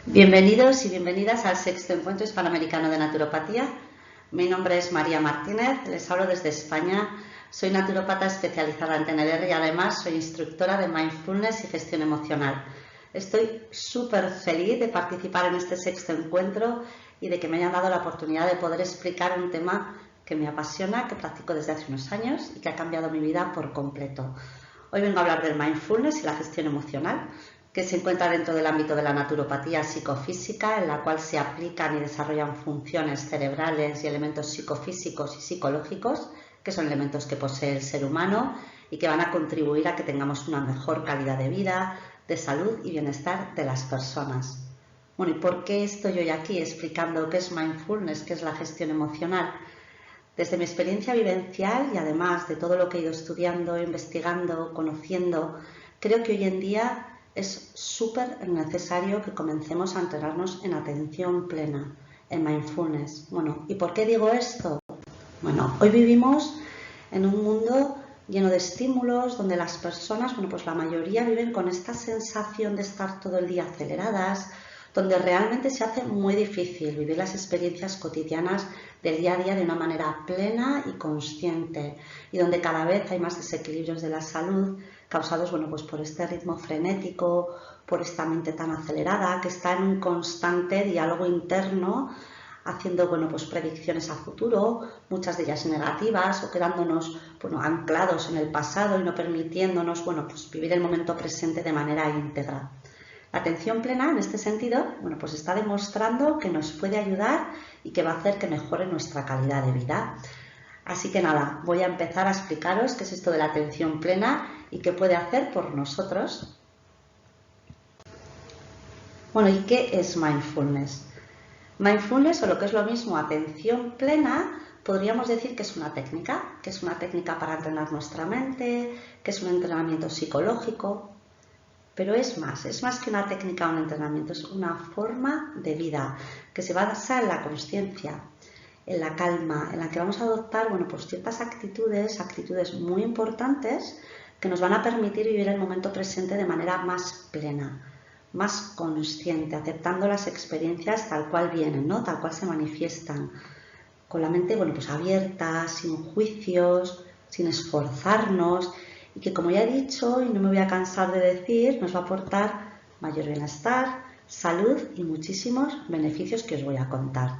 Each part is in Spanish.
Bienvenidos y bienvenidas al sexto encuentro hispanoamericano de naturopatía. Mi nombre es María Martínez, les hablo desde España. Soy naturópata especializada en TNR y además soy instructora de mindfulness y gestión emocional. Estoy súper feliz de participar en este sexto encuentro y de que me hayan dado la oportunidad de poder explicar un tema que me apasiona, que practico desde hace unos años y que ha cambiado mi vida por completo. Hoy vengo a hablar del mindfulness y la gestión emocional, que se encuentra dentro del ámbito de la naturopatía psicofísica, en la cual se aplican y desarrollan funciones cerebrales y elementos psicofísicos y psicológicos, que son elementos que posee el ser humano y que van a contribuir a que tengamos una mejor calidad de vida, de salud y bienestar de las personas. Bueno, ¿y por qué estoy hoy aquí explicando qué es mindfulness, qué es la gestión emocional? Desde mi experiencia vivencial y además de todo lo que he ido estudiando, investigando, conociendo, creo que hoy en día es súper necesario que comencemos a entrenarnos en atención plena, en mindfulness. Bueno, ¿y por qué digo esto? Bueno, hoy vivimos en un mundo lleno de estímulos, donde las personas, bueno, pues la mayoría viven con esta sensación de estar todo el día aceleradas, donde realmente se hace muy difícil vivir las experiencias cotidianas del día a día de una manera plena y consciente, y donde cada vez hay más desequilibrios de la salud causados, bueno, pues por este ritmo frenético, por esta mente tan acelerada que está en un constante diálogo interno, haciendo, bueno, pues predicciones a futuro, muchas de ellas negativas, o quedándonos, bueno, anclados en el pasado y no permitiéndonos, bueno, pues vivir el momento presente de manera íntegra. La atención plena, en este sentido, bueno, pues está demostrando que nos puede ayudar y que va a hacer que mejore nuestra calidad de vida. Así que nada, voy a empezar a explicaros qué es esto de la atención plena y qué puede hacer por nosotros. Bueno, ¿y qué es mindfulness? Mindfulness, o lo que es lo mismo, atención plena, podríamos decir que es una técnica para entrenar nuestra mente, que es un entrenamiento psicológico, pero es más que una técnica o un entrenamiento, es una forma de vida que se basa en la consciencia, en la calma, en la que vamos a adoptar, bueno, pues ciertas actitudes muy importantes que nos van a permitir vivir el momento presente de manera más plena, más consciente, aceptando las experiencias tal cual vienen, ¿no? Tal cual se manifiestan, con la mente, bueno, pues abierta, sin juicios, sin esforzarnos, y que, como ya he dicho y no me voy a cansar de decir, nos va a aportar mayor bienestar, salud y muchísimos beneficios que os voy a contar.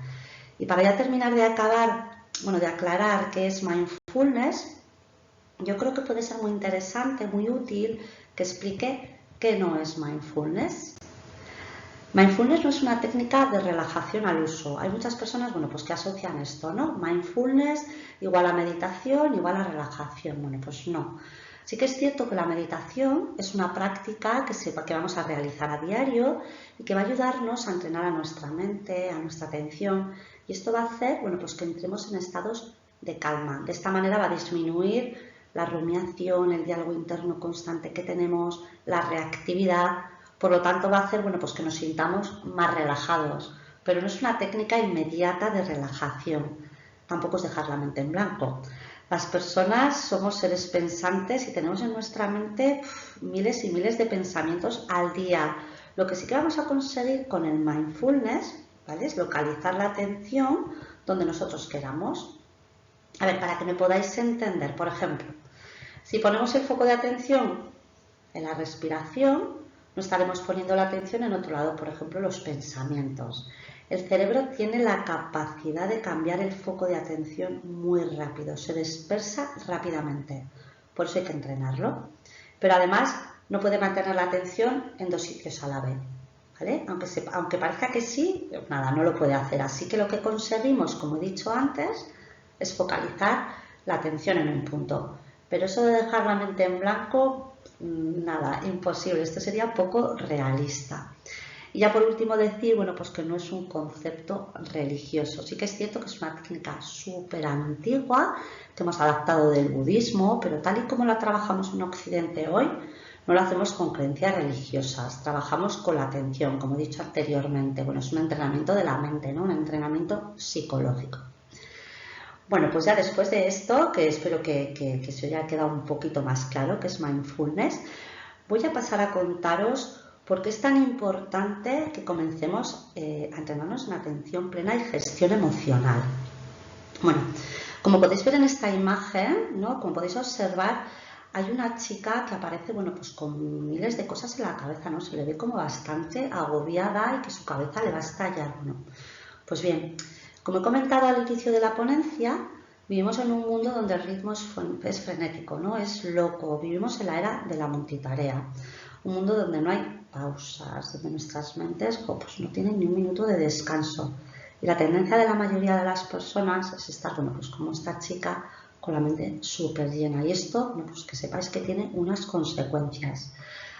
Y para ya terminar de aclarar qué es mindfulness, yo creo que puede ser muy interesante, muy útil que explique qué no es mindfulness. Mindfulness no es una técnica de relajación al uso. Hay muchas personas, bueno, pues que asocian esto, ¿no? Mindfulness igual a meditación, igual a relajación. Bueno, pues no. Sí que es cierto que la meditación es una práctica que vamos a realizar a diario y que va a ayudarnos a entrenar a nuestra mente, a nuestra atención. Y esto va a hacer, bueno, pues que entremos en estados de calma. De esta manera va a disminuir la rumiación, el diálogo interno constante que tenemos, la reactividad. Por lo tanto, va a hacer, bueno, pues que nos sintamos más relajados. Pero no es una técnica inmediata de relajación. Tampoco es dejar la mente en blanco. Las personas somos seres pensantes y tenemos en nuestra mente miles y miles de pensamientos al día. Lo que sí que vamos a conseguir con el mindfulness, ¿vale?, es localizar la atención donde nosotros queramos. A ver, para que me podáis entender, por ejemplo, si ponemos el foco de atención en la respiración, no estaremos poniendo la atención en otro lado, por ejemplo, los pensamientos. El cerebro tiene la capacidad de cambiar el foco de atención muy rápido, se dispersa rápidamente, por eso hay que entrenarlo. Pero además no puede mantener la atención en dos sitios a la vez, ¿vale? Aunque parezca que sí, nada, no lo puede hacer. Así que lo que conseguimos, como he dicho antes, es focalizar la atención en un punto. Pero eso de dejar la mente en blanco, nada, imposible. Esto sería poco realista. Y ya por último decir, bueno, pues que no es un concepto religioso. Sí que es cierto que es una técnica súper antigua que hemos adaptado del budismo, pero tal y como la trabajamos en Occidente hoy, no lo hacemos con creencias religiosas, trabajamos con la atención, como he dicho anteriormente. Bueno, es un entrenamiento de la mente, ¿no? Un entrenamiento psicológico. Bueno, pues ya después de esto, que espero que se haya quedado un poquito más claro, que es mindfulness, voy a pasar a contaros ¿Por qué es tan importante que comencemos a entrenarnos en atención plena y gestión emocional? Bueno, como podéis ver en esta imagen, ¿no? Como podéis observar, hay una chica que aparece, bueno, pues con miles de cosas en la cabeza, ¿no? Se le ve como bastante agobiada y que su cabeza le va a estallar, ¿no? Pues bien, como he comentado al inicio de la ponencia, vivimos en un mundo donde el ritmo es frenético, ¿no? Es loco. Vivimos en la era de la multitarea. Un mundo donde no hay pausas, donde nuestras mentes pues no tienen ni un minuto de descanso. Y la tendencia de la mayoría de las personas es estar, bueno, pues como esta chica, con la mente súper llena. Y esto, bueno, pues que sepáis que tiene unas consecuencias.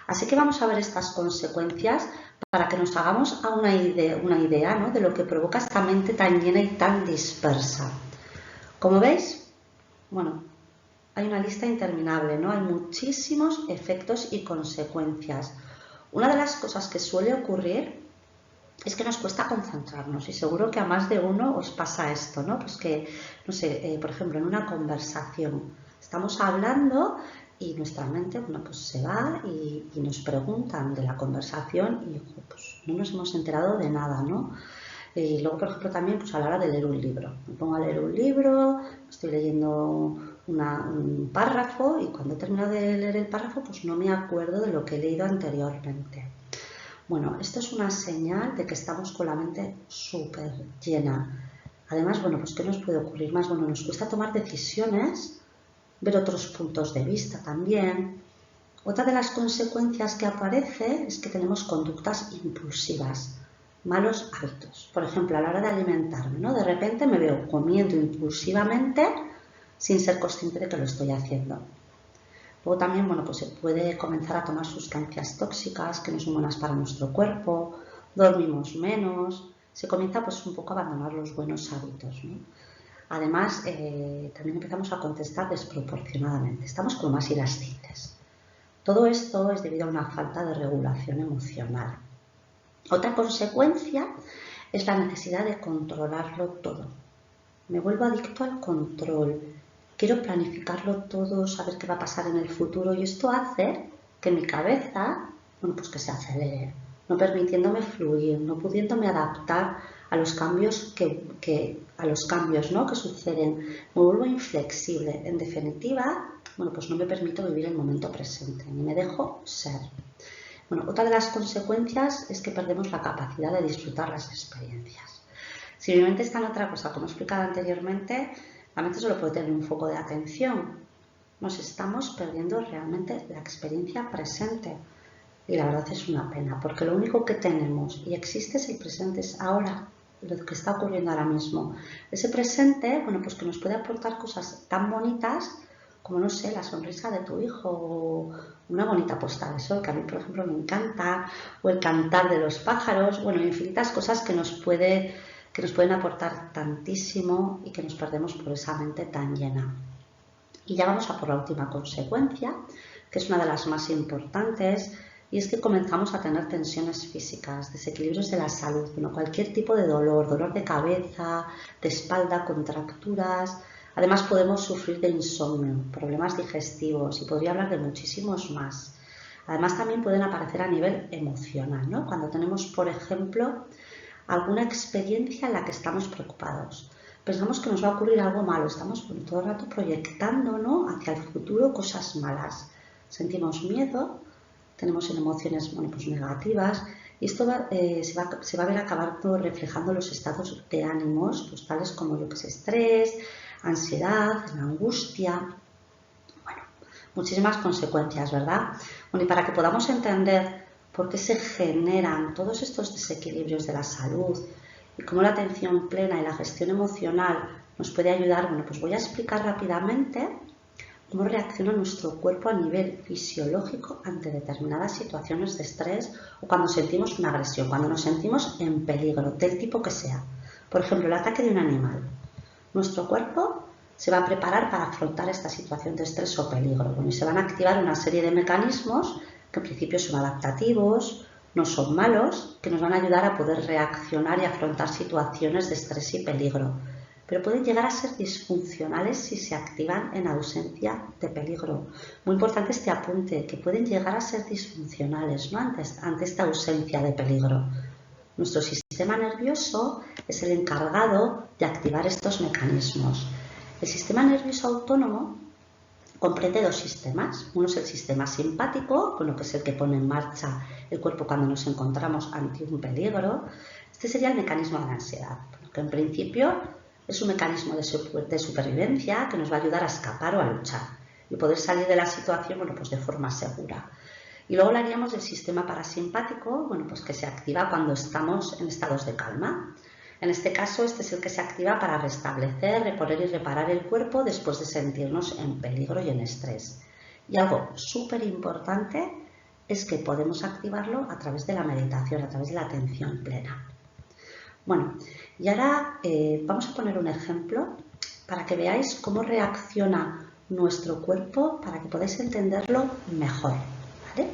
Así que vamos a ver estas consecuencias para que nos hagamos una idea, ¿no? De lo que provoca esta mente tan llena y tan dispersa. Como veis, bueno, hay una lista interminable, ¿no? Hay muchísimos efectos y consecuencias. Una de las cosas que suele ocurrir es que nos cuesta concentrarnos y seguro que a más de uno os pasa esto, ¿no? Pues que, no sé, por ejemplo, en una conversación estamos hablando y nuestra mente, bueno, pues se va y nos preguntan de la conversación y pues no nos hemos enterado de nada, ¿no? Y luego, por ejemplo, también pues a la hora de leer un libro. Me pongo a leer un libro, estoy leyendo un párrafo y cuando he terminado de leer el párrafo pues no me acuerdo de lo que he leído anteriormente. Bueno, esto es una señal de que estamos con la mente súper llena. Además, bueno, pues ¿qué nos puede ocurrir más? Bueno, nos cuesta tomar decisiones, ver otros puntos de vista también. Otra de las consecuencias que aparece es que tenemos conductas impulsivas, malos hábitos. Por ejemplo, a la hora de alimentarme, ¿no? De repente me veo comiendo impulsivamente sin ser consciente de que lo estoy haciendo. Luego también, bueno, pues se puede comenzar a tomar sustancias tóxicas que no son buenas para nuestro cuerpo, dormimos menos, se comienza pues un poco a abandonar los buenos hábitos, ¿no? Además, también empezamos a contestar desproporcionadamente, estamos como más irascibles. Todo esto es debido a una falta de regulación emocional. Otra consecuencia es la necesidad de controlarlo todo. Me vuelvo adicto al control. Quiero planificarlo todo, saber qué va a pasar en el futuro y esto hace que mi cabeza, bueno, pues que se acelere, no permitiéndome fluir, no pudiéndome adaptar a los cambios ¿no? que suceden. Me vuelvo inflexible. En definitiva, bueno, pues no me permito vivir el momento presente, ni me dejo ser. Bueno, otra de las consecuencias es que perdemos la capacidad de disfrutar las experiencias. Si mi mente está en otra cosa, como he explicado anteriormente, la mente solo puede tener un foco de atención. Nos estamos perdiendo realmente la experiencia presente. Y la verdad es una pena, porque lo único que tenemos y existe es el presente, es ahora, lo que está ocurriendo ahora mismo. Ese presente, bueno, pues que nos puede aportar cosas tan bonitas como, no sé, la sonrisa de tu hijo o una bonita puesta de sol, que a mí, por ejemplo, me encanta, o el cantar de los pájaros, bueno, infinitas cosas que nos pueden aportar tantísimo y que nos perdemos por esa mente tan llena. Y ya vamos a por la última consecuencia, que es una de las más importantes, y es que comenzamos a tener tensiones físicas, desequilibrios de la salud, bueno, cualquier tipo de dolor de cabeza, de espalda, contracturas. Además podemos sufrir de insomnio, problemas digestivos y podría hablar de muchísimos más. Además también pueden aparecer a nivel emocional, ¿no? Cuando tenemos, por ejemplo, alguna experiencia en la que estamos preocupados. Pensamos que nos va a ocurrir algo malo, estamos todo el rato proyectando, ¿no? Hacia el futuro cosas malas. Sentimos miedo, tenemos emociones, bueno, pues negativas y esto se va a ver acabando reflejando los estados de ánimos, pues tales como lo que es estrés, ansiedad, angustia. Bueno, muchísimas consecuencias, ¿verdad? Bueno, y para que podamos entender por qué se generan todos estos desequilibrios de la salud y cómo la atención plena y la gestión emocional nos puede ayudar, bueno, pues voy a explicar rápidamente cómo reacciona nuestro cuerpo a nivel fisiológico ante determinadas situaciones de estrés o cuando sentimos una agresión, cuando nos sentimos en peligro, del tipo que sea. Por ejemplo, el ataque de un animal. Nuestro cuerpo se va a preparar para afrontar esta situación de estrés o peligro. Bueno, y se van a activar una serie de mecanismos que en principio son adaptativos, no son malos, que nos van a ayudar a poder reaccionar y afrontar situaciones de estrés y peligro. pero pueden llegar a ser disfuncionales si se activan en ausencia de peligro. Muy importante este apunte, que pueden llegar a ser disfuncionales, ¿no? ante esta ausencia de peligro. Nuestro sistema nervioso es el encargado de activar estos mecanismos. El sistema nervioso autónomo comprende dos sistemas. Uno es el sistema simpático, con lo que es el que pone en marcha el cuerpo cuando nos encontramos ante un peligro. Este sería el mecanismo de la ansiedad, que en principio es un mecanismo de supervivencia que nos va a ayudar a escapar o a luchar y poder salir de la situación, pues de forma segura. Y luego hablaríamos del sistema parasimpático, pues que se activa cuando estamos en estados de calma. En este caso, este es el que se activa para restablecer, reponer y reparar el cuerpo después de sentirnos en peligro y en estrés. Y algo súper importante es que podemos activarlo a través de la meditación, a través de la atención plena. Bueno, y ahora vamos a poner un ejemplo para que veáis cómo reacciona nuestro cuerpo para que podáis entenderlo mejor. ¿Vale?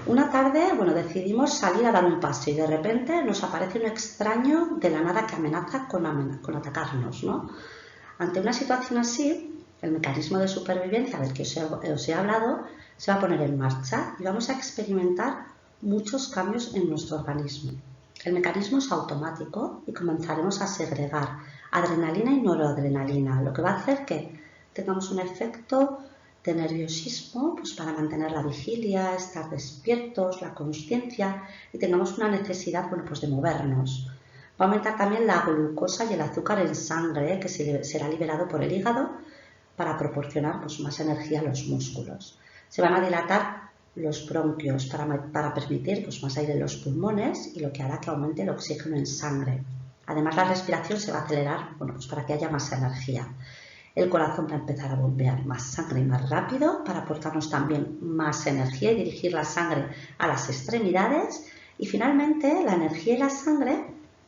Una tarde, decidimos salir a dar un paseo y de repente nos aparece un extraño de la nada que amenaza con atacarnos, ¿no? Ante una situación así, el mecanismo de supervivencia del que os he hablado se va a poner en marcha y vamos a experimentar muchos cambios en nuestro organismo. El mecanismo es automático y comenzaremos a segregar adrenalina y noradrenalina, lo que va a hacer que tengamos un efecto de nerviosismo para mantener la vigilia, estar despiertos, la consciencia y tengamos una necesidad de movernos. Va a aumentar también la glucosa y el azúcar en sangre que será liberado por el hígado para proporcionar más energía a los músculos. Se van a dilatar los bronquios para permitir más aire en los pulmones y lo que hará que aumente el oxígeno en sangre. Además, la respiración se va a acelerar para que haya más energía. El corazón va a empezar a bombear más sangre y más rápido para aportarnos también más energía y dirigir la sangre a las extremidades. Y finalmente, la energía y la sangre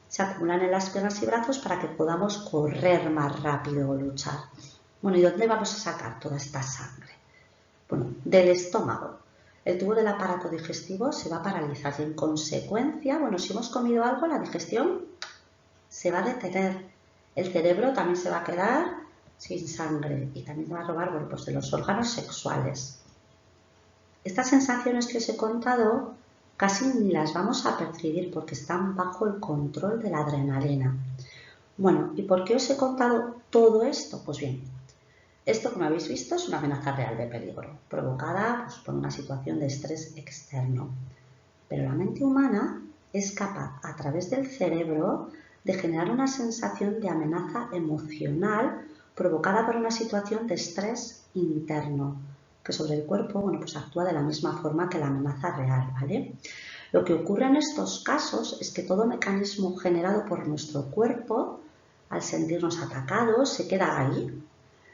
se acumulan en las piernas y brazos para que podamos correr más rápido o luchar. ¿Y dónde vamos a sacar toda esta sangre? Del estómago. El tubo del aparato digestivo se va a paralizar y en consecuencia, si hemos comido algo, la digestión se va a detener. El cerebro también se va a quedar sin sangre y también va a robar de los órganos sexuales. Estas sensaciones que os he contado casi ni las vamos a percibir porque están bajo el control de la adrenalina. ¿Y por qué os he contado todo esto? Pues bien, esto, como habéis visto, es una amenaza real de peligro, provocada por una situación de estrés externo. Pero la mente humana es capaz, a través del cerebro, de generar una sensación de amenaza emocional provocada por una situación de estrés interno, que sobre el cuerpo actúa de la misma forma que la amenaza real, ¿vale? Lo que ocurre en estos casos es que todo mecanismo generado por nuestro cuerpo, al sentirnos atacados, se queda ahí.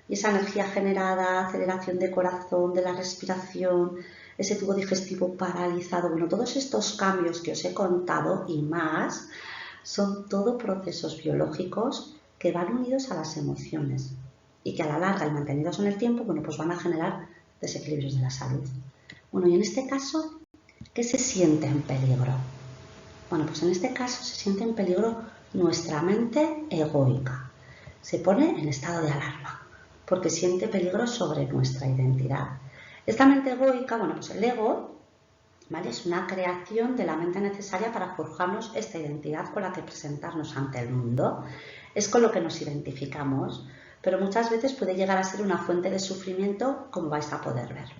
Y esa energía generada, aceleración de corazón, de la respiración, ese tubo digestivo paralizado, todos estos cambios que os he contado y más, son todo procesos biológicos que van unidos a las emociones y que a la larga y mantenidos en el tiempo, van a generar desequilibrios de la salud. Y en este caso, ¿qué se siente en peligro? En este caso se siente en peligro nuestra mente egoica. Se pone en estado de alarma porque siente peligro sobre nuestra identidad. Esta mente egoica, el ego, ¿vale? Es una creación de la mente necesaria para forjarnos esta identidad con la que presentarnos ante el mundo. Es con lo que nos identificamos, pero muchas veces puede llegar a ser una fuente de sufrimiento, como vais a poder ver.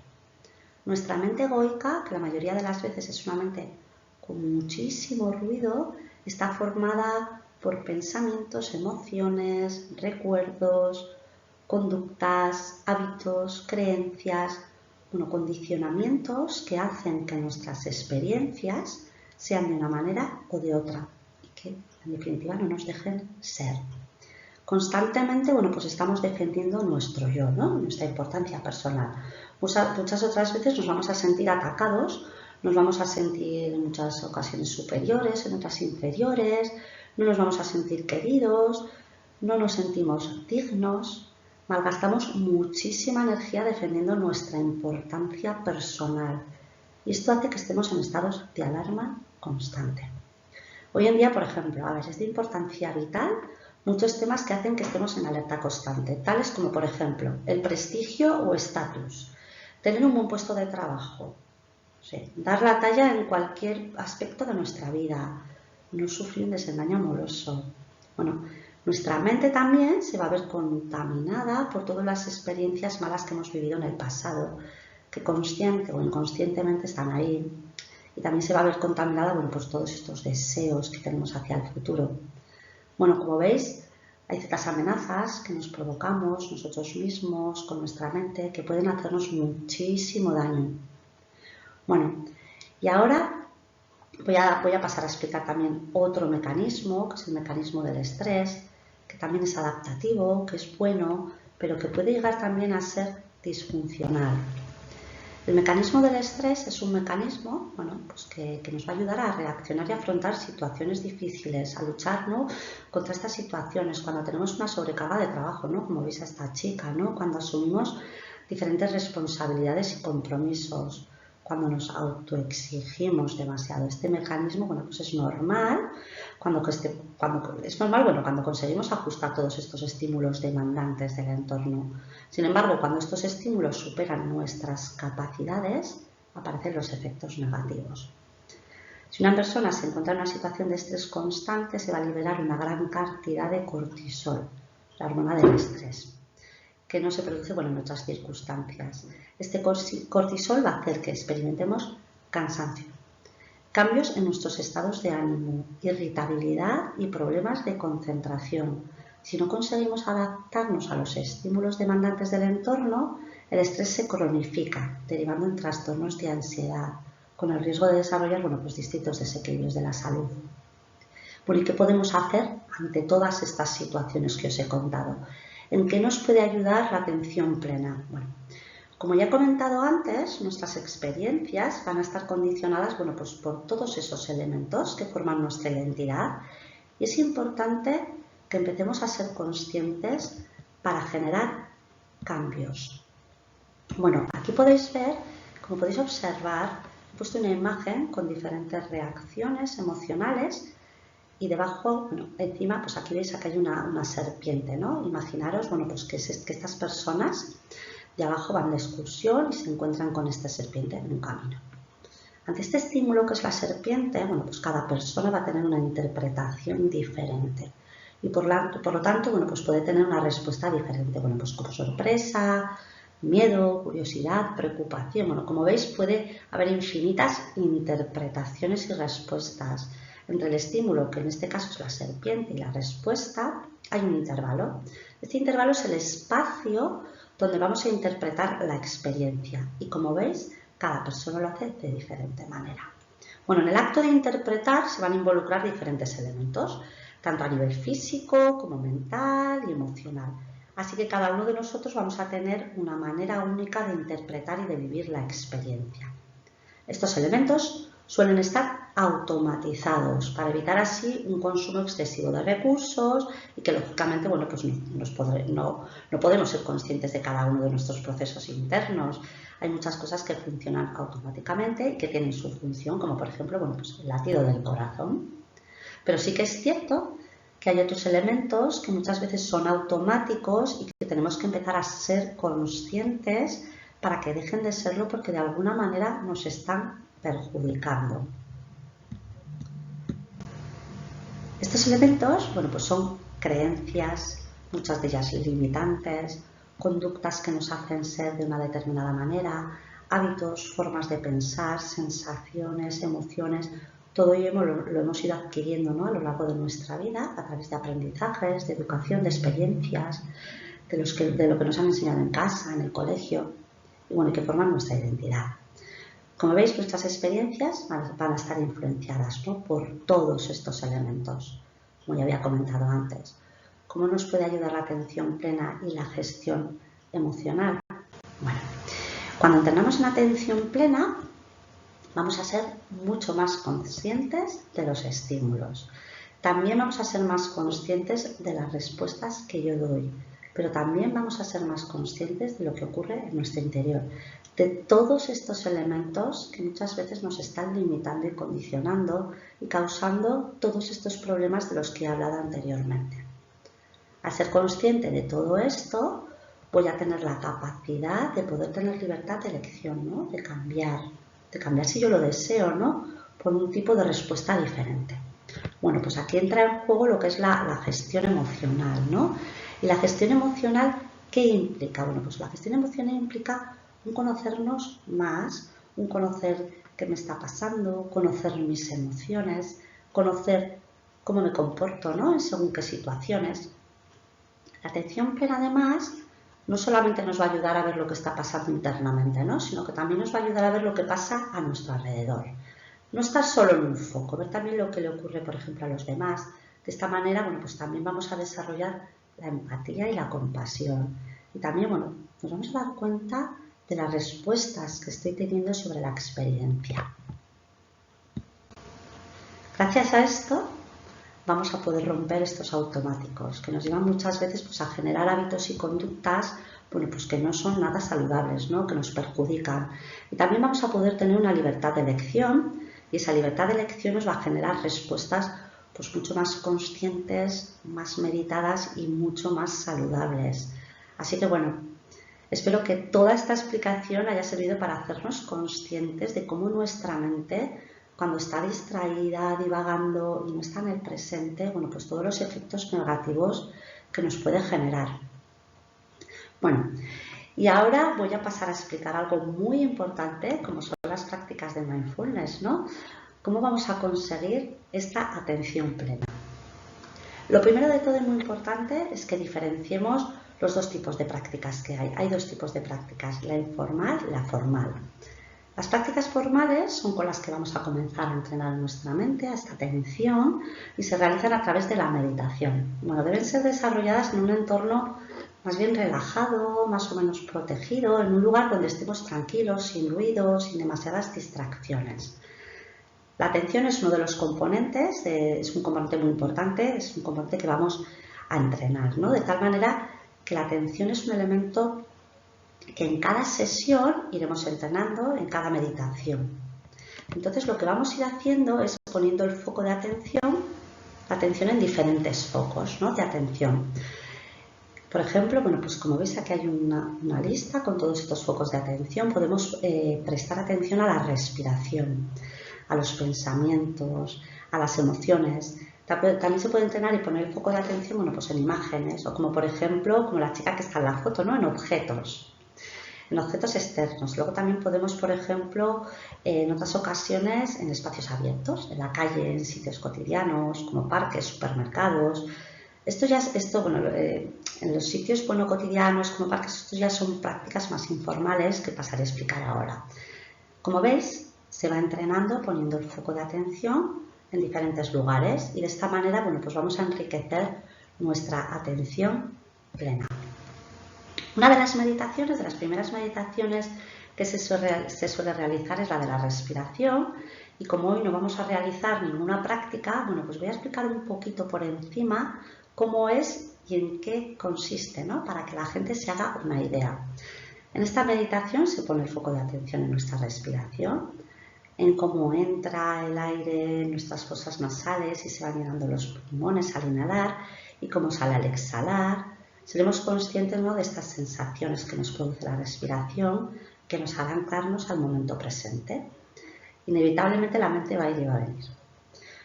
Nuestra mente egoica, que la mayoría de las veces es una mente con muchísimo ruido, está formada por pensamientos, emociones, recuerdos, conductas, hábitos, creencias, condicionamientos que hacen que nuestras experiencias sean de una manera o de otra y que en definitiva no nos dejen ser. Constantemente, estamos defendiendo nuestro yo, ¿no? Nuestra importancia personal. Muchas otras veces nos vamos a sentir atacados, nos vamos a sentir en muchas ocasiones superiores, en otras inferiores, no nos vamos a sentir queridos, no nos sentimos dignos. Malgastamos muchísima energía defendiendo nuestra importancia personal y esto hace que estemos en estados de alarma constante. Hoy en día, por ejemplo, es de importancia vital muchos temas que hacen que estemos en alerta constante, tales como, por ejemplo, el prestigio o estatus, tener un buen puesto de trabajo, sí, dar la talla en cualquier aspecto de nuestra vida, no sufrir un desengaño amoroso. Bueno, nuestra mente también se va a ver contaminada por todas las experiencias malas que hemos vivido en el pasado, que consciente o inconscientemente están ahí. Y también se va a ver contaminada, bueno, pues todos estos deseos que tenemos hacia el futuro. Bueno, como veis, hay ciertas amenazas que nos provocamos nosotros mismos con nuestra mente que pueden hacernos muchísimo daño. Bueno, y ahora voy a pasar a explicar también otro mecanismo, que es el mecanismo del estrés, que también es adaptativo, que es bueno, pero que puede llegar también a ser disfuncional. El mecanismo del estrés es un mecanismo pues que nos va a ayudar a reaccionar y afrontar situaciones difíciles, a luchar, ¿no?, contra estas situaciones, cuando tenemos una sobrecarga de trabajo, ¿no?, como veis a esta chica, ¿no?, cuando asumimos diferentes responsabilidades y compromisos, cuando nos autoexigimos demasiado. Este mecanismo, pues es normal cuando conseguimos ajustar todos estos estímulos demandantes del entorno. Sin embargo, cuando estos estímulos superan nuestras capacidades, aparecen los efectos negativos. Si una persona se encuentra en una situación de estrés constante, se va a liberar una gran cantidad de cortisol, la hormona del estrés, que no se produce en otras circunstancias. Este cortisol va a hacer que experimentemos cansancio, cambios en nuestros estados de ánimo, irritabilidad y problemas de concentración. Si no conseguimos adaptarnos a los estímulos demandantes del entorno, el estrés se cronifica, derivando en trastornos de ansiedad, con el riesgo de desarrollar distintos desequilibrios de la salud. ¿Y qué podemos hacer ante todas estas situaciones que os he contado? ¿En qué nos puede ayudar la atención plena? Como ya he comentado antes, nuestras experiencias van a estar condicionadas por todos esos elementos que forman nuestra identidad, y es importante que empecemos a ser conscientes para generar cambios. Aquí podéis ver, como podéis observar, he puesto una imagen con diferentes reacciones emocionales y debajo, encima, aquí veis que hay una serpiente, ¿no? Imaginaros, que estas personas de abajo van de excursión y se encuentran con esta serpiente en un camino. Ante este estímulo que es la serpiente, cada persona va a tener una interpretación diferente y por lo tanto, puede tener una respuesta diferente, como sorpresa, miedo, curiosidad, preocupación. Como veis, puede haber infinitas interpretaciones y respuestas. Entre el estímulo, que en este caso es la serpiente, y la respuesta, hay un intervalo. Este intervalo es el espacio donde vamos a interpretar la experiencia. Y como veis, cada persona lo hace de diferente manera. En el acto de interpretar se van a involucrar diferentes elementos, tanto a nivel físico como mental y emocional. Así que cada uno de nosotros vamos a tener una manera única de interpretar y de vivir la experiencia. Estos elementos suelen estar automatizados para evitar así un consumo excesivo de recursos y que lógicamente no podemos ser conscientes de cada uno de nuestros procesos internos. Hay muchas cosas que funcionan automáticamente y que tienen su función, como por ejemplo el latido del corazón. Pero sí que es cierto que hay otros elementos que muchas veces son automáticos y que tenemos que empezar a ser conscientes para que dejen de serlo, porque de alguna manera nos están perjudicando. Estos elementos son creencias, muchas de ellas limitantes, conductas que nos hacen ser de una determinada manera, hábitos, formas de pensar, sensaciones, emociones. Todo ello lo hemos ido adquiriendo, ¿no?, a lo largo de nuestra vida a través de aprendizajes, de educación, de experiencias, de lo que nos han enseñado en casa, en el colegio, y que forman nuestra identidad. Como veis, nuestras experiencias van a estar influenciadas, ¿no?, por todos estos elementos, como ya había comentado antes. ¿Cómo nos puede ayudar la atención plena y la gestión emocional? Cuando entrenamos en atención plena, vamos a ser mucho más conscientes de los estímulos. También vamos a ser más conscientes de las respuestas que yo doy, pero también vamos a ser más conscientes de lo que ocurre en nuestro interior, de todos estos elementos que muchas veces nos están limitando y condicionando y causando todos estos problemas de los que he hablado anteriormente. Al ser consciente de todo esto, voy a tener la capacidad de poder tener libertad de elección, ¿no? De cambiar si yo lo deseo, ¿no? Por un tipo de respuesta diferente. Bueno, pues aquí entra en juego lo que es la gestión emocional, ¿no? Y la gestión emocional, ¿qué implica? Bueno, pues la gestión emocional implica un conocernos más, un conocer qué me está pasando, conocer mis emociones, conocer cómo me comporto, ¿no? En según qué situaciones. La atención plena, además, no solamente nos va a ayudar a ver lo que está pasando internamente, ¿no? Sino que también nos va a ayudar a ver lo que pasa a nuestro alrededor. No estar solo en un foco, ver también lo que le ocurre, por ejemplo, a los demás. De esta manera, bueno, pues también vamos a desarrollar la empatía y la compasión. Y también, bueno, nos vamos a dar cuenta de las respuestas que estoy teniendo sobre la experiencia. Gracias a esto, vamos a poder romper estos automáticos que nos llevan muchas veces pues, a generar hábitos y conductas bueno, pues que no son nada saludables, ¿no? Que nos perjudican. Y también vamos a poder tener una libertad de elección y esa libertad de elección nos va a generar respuestas pues, mucho más conscientes, más meditadas y mucho más saludables. Así que bueno, espero que toda esta explicación haya servido para hacernos conscientes de cómo nuestra mente, cuando está distraída, divagando y no está en el presente, bueno, pues todos los efectos negativos que nos puede generar. Bueno, y ahora voy a pasar a explicar algo muy importante, como son las prácticas de mindfulness, ¿no? ¿Cómo vamos a conseguir esta atención plena? Lo primero de todo y muy importante es que diferenciemos los dos tipos de prácticas que hay. Hay dos tipos de prácticas, la informal y la formal. Las prácticas formales son con las que vamos a comenzar a entrenar nuestra mente, a esta atención, y se realizan a través de la meditación. Bueno, deben ser desarrolladas en un entorno más bien relajado, más o menos protegido, en un lugar donde estemos tranquilos, sin ruidos, sin demasiadas distracciones. La atención es uno de los componentes, es un componente muy importante, es un componente que vamos a entrenar, ¿no? De tal manera que la atención es un elemento que en cada sesión iremos entrenando, en cada meditación. Entonces lo que vamos a ir haciendo es poniendo el foco de atención en diferentes focos, ¿no? De atención. Por ejemplo, bueno, pues como veis aquí hay una lista con todos estos focos de atención. Podemos prestar atención a la respiración, a los pensamientos, a las emociones. También se puede entrenar y poner el foco de atención, bueno, pues en imágenes, o como por ejemplo, como la chica que está en la foto, ¿no? En objetos externos. Luego también podemos, por ejemplo, en otras ocasiones en espacios abiertos, en la calle, en sitios cotidianos, como parques, supermercados. En los sitios cotidianos, como parques, estos ya son prácticas más informales que pasaré a explicar ahora. Como veis, se va entrenando poniendo el foco de atención en diferentes lugares y de esta manera, bueno, pues vamos a enriquecer nuestra atención plena. Una de las meditaciones, de las primeras meditaciones que se suele realizar es la de la respiración y como hoy no vamos a realizar ninguna práctica, bueno, pues voy a explicar un poquito por encima cómo es y en qué consiste, ¿no? Para que la gente se haga una idea. En esta meditación se pone el foco de atención en nuestra respiración, en cómo entra el aire en nuestras fosas nasales y se van llenando los pulmones al inhalar y cómo sale al exhalar. Seremos conscientes, ¿no? De estas sensaciones que nos produce la respiración, que nos harán anclarnos al momento presente. Inevitablemente la mente va a ir y va a venir.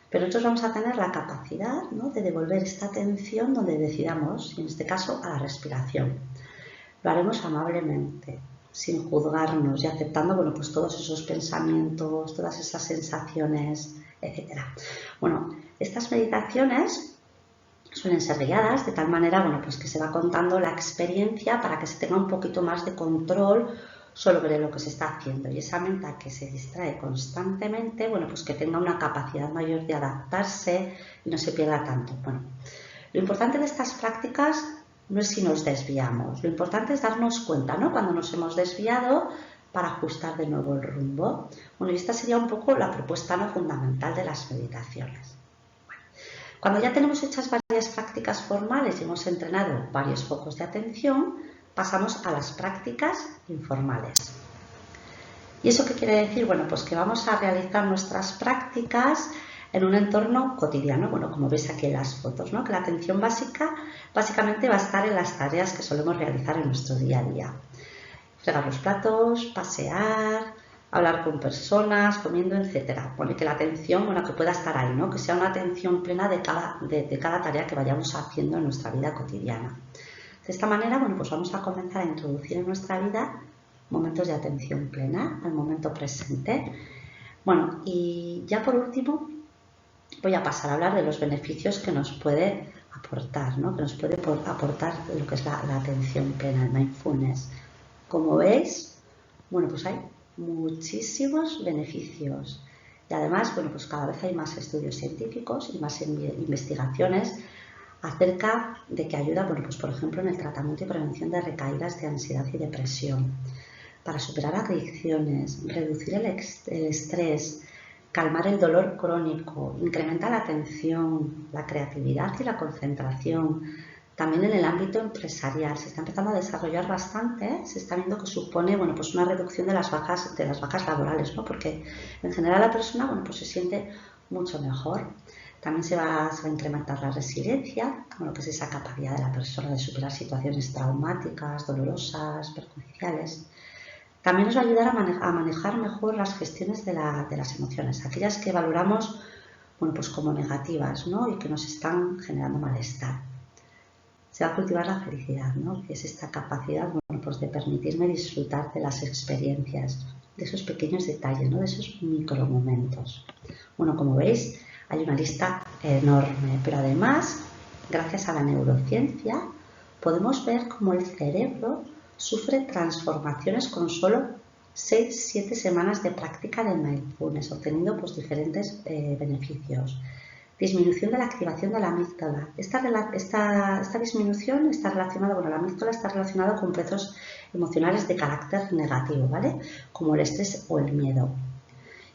Pero nosotros vamos a tener la capacidad, ¿no? De devolver esta atención donde decidamos, y en este caso a la respiración. Lo haremos amablemente, sin juzgarnos y aceptando, bueno, pues todos esos pensamientos, todas esas sensaciones, etc. Bueno, estas meditaciones suelen ser guiadas de tal manera, bueno, pues que se va contando la experiencia para que se tenga un poquito más de control sobre lo que se está haciendo y esa mente que se distrae constantemente, bueno, pues que tenga una capacidad mayor de adaptarse y no se pierda tanto. Bueno, lo importante de estas prácticas no es si nos desviamos, lo importante es darnos cuenta, ¿no? Cuando nos hemos desviado para ajustar de nuevo el rumbo. Bueno, y esta sería un poco la propuesta no fundamental de las meditaciones. Cuando ya tenemos hechas varias prácticas formales y hemos entrenado varios focos de atención, pasamos a las prácticas informales. ¿Y eso qué quiere decir? Bueno, pues que vamos a realizar nuestras prácticas en un entorno cotidiano, bueno, como veis aquí en las fotos, ¿no? Que la atención básicamente va a estar en las tareas que solemos realizar en nuestro día a día. Fregar los platos, pasear, hablar con personas, comiendo, etcétera. Bueno, y que la atención, bueno, que pueda estar ahí, ¿no? Que sea una atención plena de cada tarea que vayamos haciendo en nuestra vida cotidiana. De esta manera, bueno, pues vamos a comenzar a introducir en nuestra vida momentos de atención plena, al momento presente. Bueno, y ya por último, voy a pasar a hablar de los beneficios que nos puede aportar, ¿no? Que nos puede aportar lo que es la atención plena, el mindfulness. Como veis, bueno, pues hay muchísimos beneficios. Y además, bueno, pues cada vez hay más estudios científicos y más investigaciones acerca de que ayuda, bueno, pues por ejemplo, en el tratamiento y prevención de recaídas de ansiedad y depresión, para superar adicciones, reducir el estrés, calmar el dolor crónico, incrementa la atención, la creatividad y la concentración. También en el ámbito empresarial se está empezando a desarrollar bastante, se está viendo que supone, bueno, pues una reducción de las bajas laborales, ¿no? Porque en general la persona, bueno, pues se siente mucho mejor. También se va a incrementar la resiliencia, bueno, que es esa capacidad de la persona de superar situaciones traumáticas, dolorosas, perjudiciales. También nos va a ayudar a manejar mejor las gestiones de las emociones, aquellas que valoramos, bueno, pues como negativas, ¿no? Y que nos están generando malestar. Se va a cultivar la felicidad, ¿no? Que es esta capacidad, bueno, pues de permitirme disfrutar de las experiencias, de esos pequeños detalles, ¿no? De esos micromomentos. Bueno, como veis, hay una lista enorme, pero además, gracias a la neurociencia, podemos ver cómo el cerebro sufre transformaciones con solo 6-7 semanas de práctica de mindfulness, obteniendo pues diferentes beneficios. Disminución de la activación de la amígdala. Esta disminución está relacionada, bueno, la amígdala está relacionada con procesos emocionales de carácter negativo, ¿vale? Como el estrés o el miedo.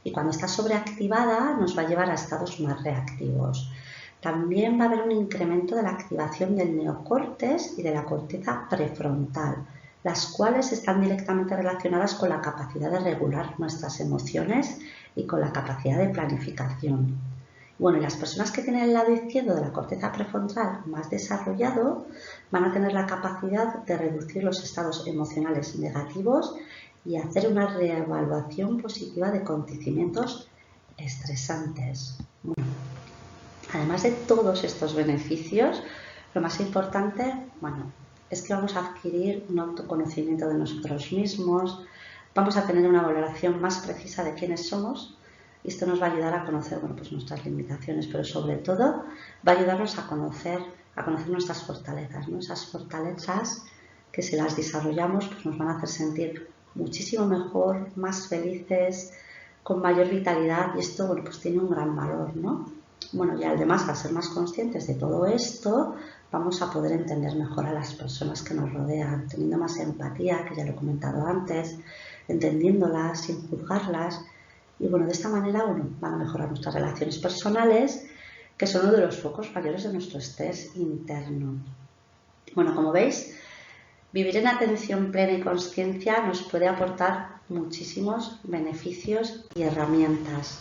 Y cuando está sobreactivada nos va a llevar a estados más reactivos. También va a haber un incremento de la activación del neocórtex y de la corteza prefrontal, las cuales están directamente relacionadas con la capacidad de regular nuestras emociones y con la capacidad de planificación. Bueno, y las personas que tienen el lado izquierdo de la corteza prefrontal más desarrollado van a tener la capacidad de reducir los estados emocionales negativos y hacer una reevaluación positiva de acontecimientos estresantes. Bueno, además de todos estos beneficios, lo más importante, bueno, es que vamos a adquirir un autoconocimiento de nosotros mismos, vamos a tener una valoración más precisa de quiénes somos. Y esto nos va a ayudar a conocer, bueno, pues nuestras limitaciones, pero sobre todo va a ayudarnos a conocer nuestras fortalezas, ¿no? Esas fortalezas que si las desarrollamos pues nos van a hacer sentir muchísimo mejor, más felices, con mayor vitalidad, y esto, bueno, pues tiene un gran valor, ¿no? Bueno, y además, al ser más conscientes de todo esto, vamos a poder entender mejor a las personas que nos rodean, teniendo más empatía, que ya lo he comentado antes, entendiéndolas sin juzgarlas. Y bueno, de esta manera, bueno, van a mejorar nuestras relaciones personales, que son uno de los focos mayores de nuestro estrés interno. Bueno, como veis, vivir en atención plena y consciencia nos puede aportar muchísimos beneficios y herramientas.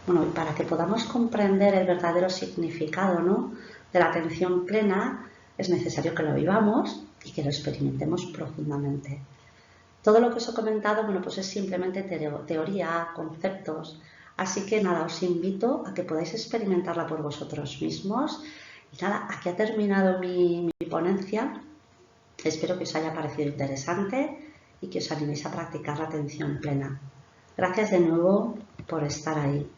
Bueno, y para que podamos comprender el verdadero significado, ¿no?, de la atención plena, es necesario que lo vivamos y que lo experimentemos profundamente. Todo lo que os he comentado, bueno, pues es simplemente teoría, conceptos, así que nada, os invito a que podáis experimentarla por vosotros mismos. Y nada, aquí ha terminado mi ponencia. Espero que os haya parecido interesante y que os animéis a practicar la atención plena. Gracias de nuevo por estar ahí.